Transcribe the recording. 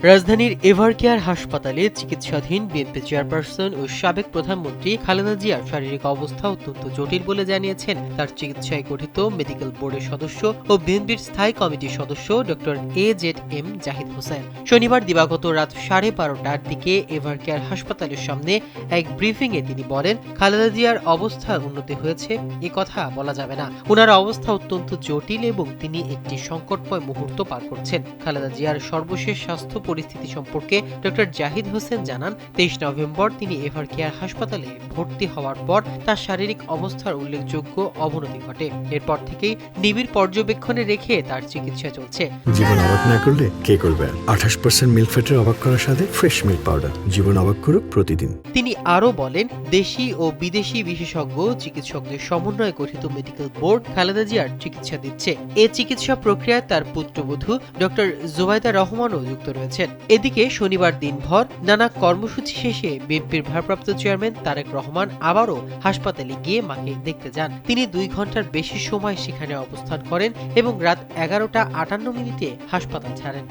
রাজধানীর এভারকেয়ার হাসপাতালে চিকিৎসাধীন বিএনপি চেয়ারপারসন ও সাবেক প্রধানমন্ত্রী খালেদা জিয়ার শারীরিক অবস্থা অত্যন্ত জটিল বলে জানিয়েছেন তার চিকিৎসায় গঠিত মেডিকেল বোর্ডের সদস্য ও বিএনপির স্থায়ী কমিটির সদস্য ডক্টর AZM জাহিদ হোসেন। শনিবার দিবাগত রাত 12:30টার দিকে এভারকেয়ার হাসপাতালের সামনে এক ব্রিফিংয়ে তিনি বলেন, খালেদা জিয়ার অবস্থার উন্নতি হয়েছে এ কথা বলা যাবে না। ওনার অবস্থা অত্যন্ত জটিল এবং তিনি একটি সংকটময় মুহূর্ত পার করছেন। খালেদা জিয়ার সর্বশেষ স্বাস্থ্য পরিস্থিতি সম্পর্কে ডক্টর জাহিদ হোসেন জানান, 23 নভেম্বর তিনি এভারকেয়ার হাসপাতালে ভর্তি হওয়ার পর তার শারীরিক অবস্থার উল্লেখযোগ্য অবনতি ঘটে। এরপর থেকেই নিবিড় পর্যবেক্ষণে রেখে তার চিকিৎসা চলছে। জীবন অবাক না করলে কে করবে? 28% মিল্ক ফ্যাটের অবাক করার সাথে ফ্রেশ মিল্ক পাউডার। জীবন অবাক করুক প্রতিদিন। তিনি আরও বলেন, দেশি ও বিদেশি বিশেষজ্ঞ চিকিৎসকদের সমন্বয়ে গঠিত মেডিকেল বোর্ড খালেদা জিয়ার চিকিৎসা দিচ্ছে। এ চিকিৎসা প্রক্রিয়ায় তার পুত্রবধূ ডক্টর জুবাইদা রহমানও যুক্ত রয়েছেন। এদিকে শনিবার দিনভর নানা কর্মসূচি শেষে বিএনপির ভারপ্রাপ্ত চেয়ারম্যান তারেক রহমান আবারও হাসপাতালে গিয়ে মাকে দেখতে যান। তিনি 2 ঘন্টার বেশি সময় সেখানে অবস্থান করেন এবং রাত 11:58 হাসপাতাল ছাড়েন।